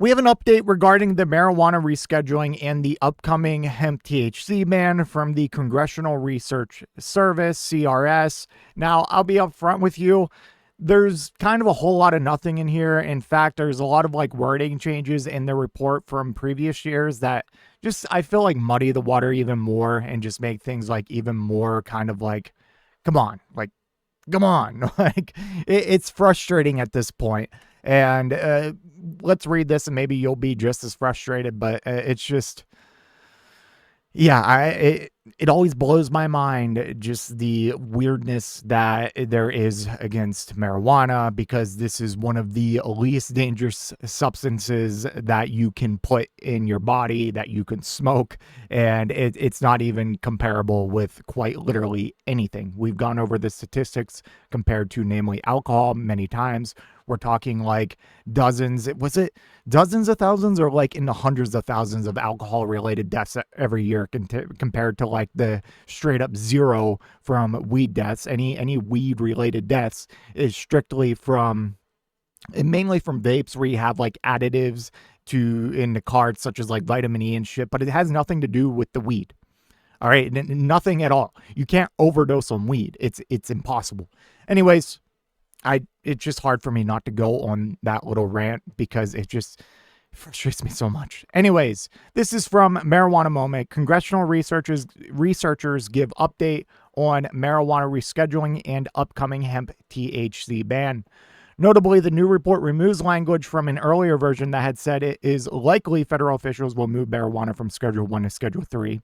We have an update regarding the marijuana rescheduling and the upcoming hemp THC ban from the Congressional Research Service, CRS. Now, I'll be upfront with you. There's kind of a whole lot of nothing in here. In fact, there's a lot of like wording changes in the report from previous years that just, I feel like, muddy the water even more and just make things like even more kind of like, come on, like, come on. Like, it's frustrating at this point. And let's read this and maybe you'll be just as frustrated, but it's just, yeah, it always blows my mind just the weirdness that there is against marijuana, because this is one of the least dangerous substances that you can put in your body, that you can smoke, and it's not even comparable with quite literally anything. We've gone over the statistics compared to namely alcohol many times. We're talking like dozens, was it dozens of thousands or like in the hundreds of thousands of alcohol related deaths every year compared to like the straight up zero from weed deaths. Any weed related deaths is strictly from, mainly from vapes, where you have like additives in the cards such as like vitamin E and shit, but it has nothing to do with the weed. All right, nothing at all. You can't overdose on weed. It's impossible. Anyways, it's just hard for me not to go on that little rant because it just frustrates me so much. Anyways, this is from Marijuana Moment. Congressional researchers give update on marijuana rescheduling and upcoming hemp THC ban. Notably, the new report removes language from an earlier version that had said it is likely federal officials will move marijuana from Schedule 1 to Schedule 3.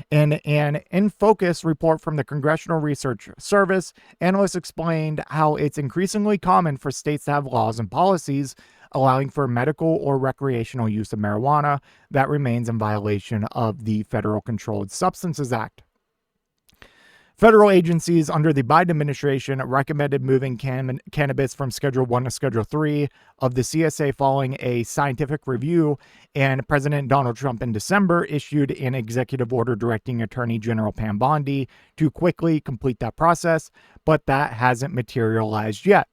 In an In Focus report from the Congressional Research Service, analysts explained how it's increasingly common for states to have laws and policies allowing for medical or recreational use of marijuana that remains in violation of the Federal Controlled Substances Act. Federal agencies under the Biden administration recommended moving cannabis from Schedule 1 to Schedule 3 of the CSA following a scientific review, and President Donald Trump in December issued an executive order directing Attorney General Pam Bondi to quickly complete that process, but that hasn't materialized yet.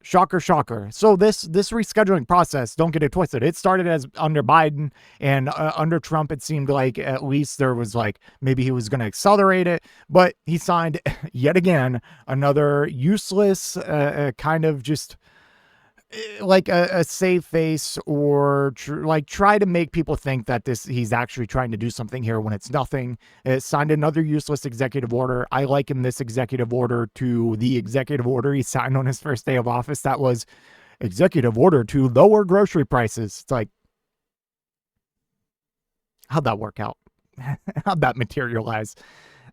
Shocker, shocker. So this rescheduling process, don't get it twisted. It started as under Biden, and under Trump, it seemed like at least there was like maybe he was going to accelerate it, but he signed yet again another useless kind of just like a save face, or like try to make people think that he's actually trying to do something here when it's nothing. It signed another useless executive order. I liken this executive order to the executive order he signed on his first day of office. That was executive order to lower grocery prices. It's like, how'd that work out? How'd that materialize?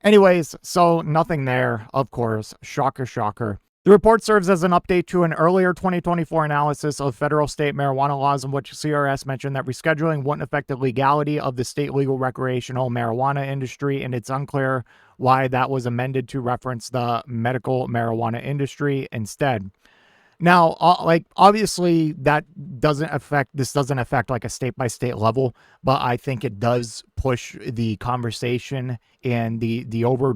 Anyways, so nothing there, of course. Shocker, shocker. The report serves as an update to an earlier 2024 analysis of federal state marijuana laws, in which CRS mentioned that rescheduling wouldn't affect the legality of the state legal recreational marijuana industry, and it's unclear why that was amended to reference the medical marijuana industry instead. Now, like, obviously that doesn't affect like a state by state level, but I think it does push the conversation and the overall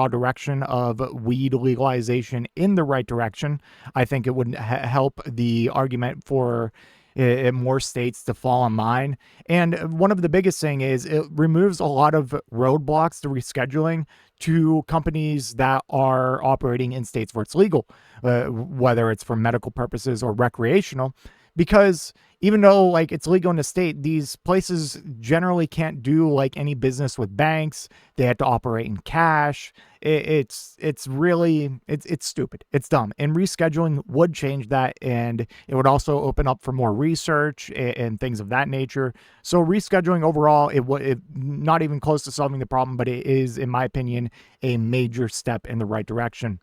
direction of weed legalization in the right direction. I think it would help the argument for more states to fall in line. And one of the biggest thing is it removes a lot of roadblocks to rescheduling to companies that are operating in states where it's legal, whether it's for medical purposes or recreational. Because even though like it's legal in the state, these places generally can't do like any business with banks. They have to operate in cash. It's really stupid. It's dumb. And rescheduling would change that, and it would also open up for more research and things of that nature. So rescheduling overall, it not even close to solving the problem, but it is, in my opinion, a major step in the right direction.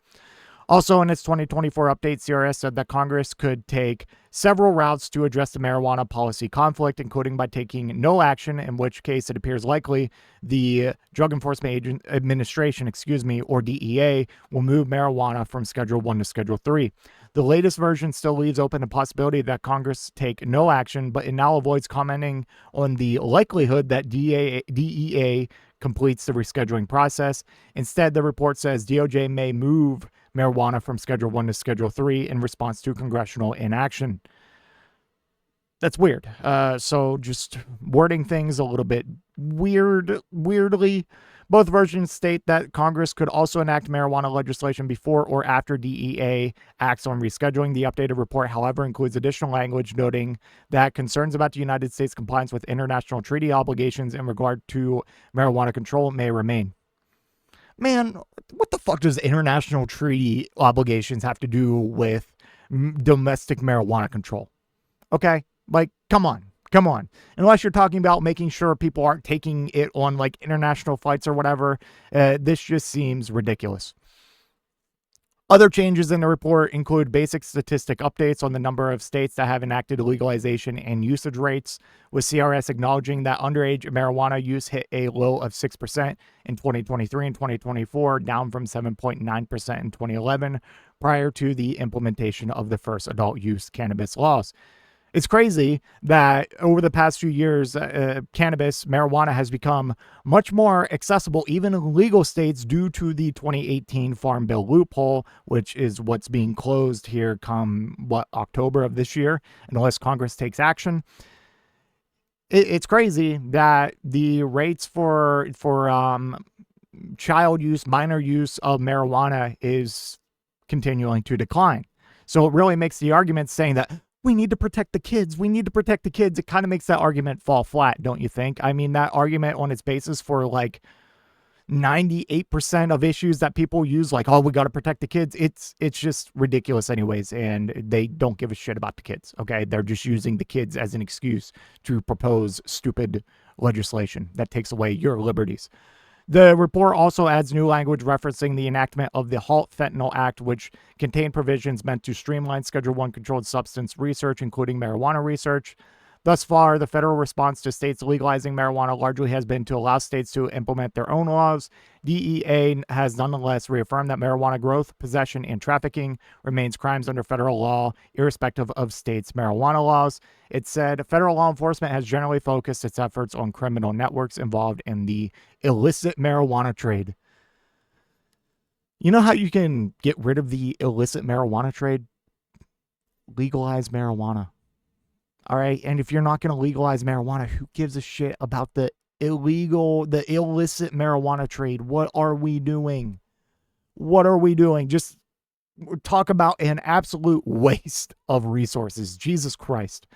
Also, in its 2024 update, CRS said that Congress could take several routes to address the marijuana policy conflict, including by taking no action, in which case it appears likely the Drug Enforcement Administration, or DEA, will move marijuana from Schedule 1 to Schedule 3. The latest version still leaves open the possibility that Congress take no action, but it now avoids commenting on the likelihood that DEA completes the rescheduling process. Instead, the report says DOJ may move marijuana from Schedule 1 to Schedule 3 in response to congressional inaction. That's weird. So just wording things a little bit weirdly. Both versions state that Congress could also enact marijuana legislation before or after DEA acts on rescheduling. The updated report, however, includes additional language noting that concerns about the United States' compliance with international treaty obligations in regard to marijuana control may remain. Man, what the fuck does international treaty obligations have to do with domestic marijuana control? Okay? Like, come on. Come on. Unless you're talking about making sure people aren't taking it on like international flights or whatever, this just seems ridiculous. Other changes in the report include basic statistic updates on the number of states that have enacted legalization and usage rates, with CRS acknowledging that underage marijuana use hit a low of 6% in 2023 and 2024, down from 7.9% in 2011, prior to the implementation of the first adult use cannabis laws. It's crazy that over the past few years, cannabis, marijuana has become much more accessible, even in legal states, due to the 2018 Farm Bill loophole, which is what's being closed here come, October of this year, unless Congress takes action. It's crazy that the rates for child use, minor use of marijuana is continuing to decline. So it really makes the argument saying that we need to protect the kids. We need to protect the kids. It kind of makes that argument fall flat, don't you think? I mean, that argument on its basis for like 98% of issues that people use, like, oh, we got to protect the kids. It's just ridiculous anyways. And they don't give a shit about the kids. Okay. They're just using the kids as an excuse to propose stupid legislation that takes away your liberties. The report also adds new language referencing the enactment of the Halt Fentanyl Act, which contained provisions meant to streamline Schedule I controlled substance research, including marijuana research. Thus far, the federal response to states legalizing marijuana largely has been to allow states to implement their own laws. DEA has nonetheless reaffirmed that marijuana growth, possession, and trafficking remains crimes under federal law, irrespective of states' marijuana laws. It said federal law enforcement has generally focused its efforts on criminal networks involved in the illicit marijuana trade. You know how you can get rid of the illicit marijuana trade? Legalize marijuana. All right. And if you're not going to legalize marijuana, who gives a shit about the illicit marijuana trade? What are we doing? What are we doing? Just talk about an absolute waste of resources. Jesus Christ.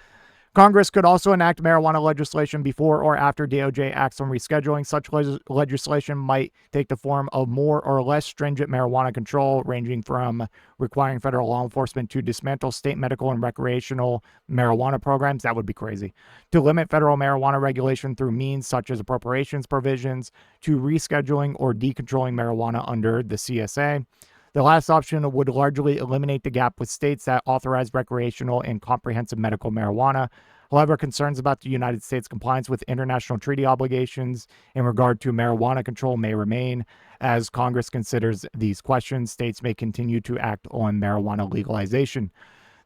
Congress could also enact marijuana legislation before or after DOJ acts on rescheduling. Such legislation might take the form of more or less stringent marijuana control, ranging from requiring federal law enforcement to dismantle state medical and recreational marijuana programs. That would be crazy. To limit federal marijuana regulation through means such as appropriations provisions, to rescheduling or decontrolling marijuana under the CSA. The last option would largely eliminate the gap with states that authorize recreational and comprehensive medical marijuana. However, concerns about the United States' compliance with international treaty obligations in regard to marijuana control may remain. As Congress considers these questions, states may continue to act on marijuana legalization.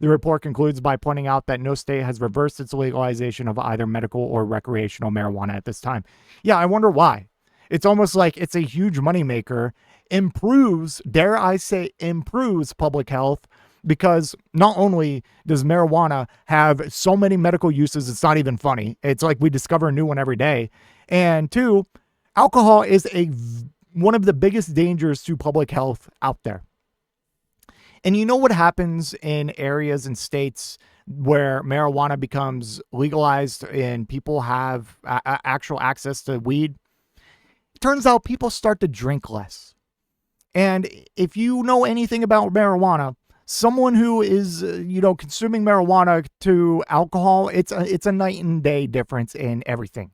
The report concludes by pointing out that no state has reversed its legalization of either medical or recreational marijuana at this time. Yeah, I wonder why. It's almost like it's a huge moneymaker, improves, dare I say, improves public health, because not only does marijuana have so many medical uses, it's not even funny. It's like we discover a new one every day. And two, alcohol is one of the biggest dangers to public health out there. And you know what happens in areas and states where marijuana becomes legalized and people have actual access to weed? Turns out people start to drink less. And if you know anything about marijuana, someone who is, consuming marijuana to alcohol, it's a night and day difference in everything.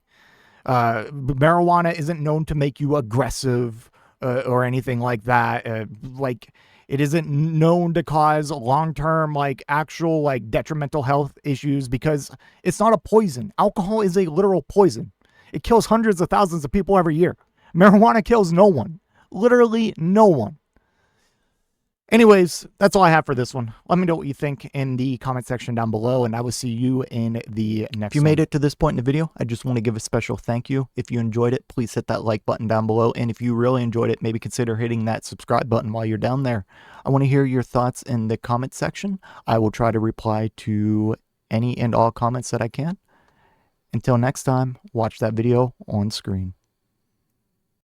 Marijuana isn't known to make you aggressive or anything like that. It isn't known to cause long-term, actual, detrimental health issues because it's not a poison. Alcohol is a literal poison. It kills hundreds of thousands of people every year. Marijuana kills no one. Literally no one. Anyways, that's all I have for this one. Let me know what you think in the comment section down below, and I will see you in the next one. If you made it to this point in the video, I just want to give a special thank you. If you enjoyed it, please hit that like button down below, and if you really enjoyed it, maybe consider hitting that subscribe button while you're down there. I want to hear your thoughts in the comment section. I will try to reply to any and all comments that I can. Until next time, watch that video on screen.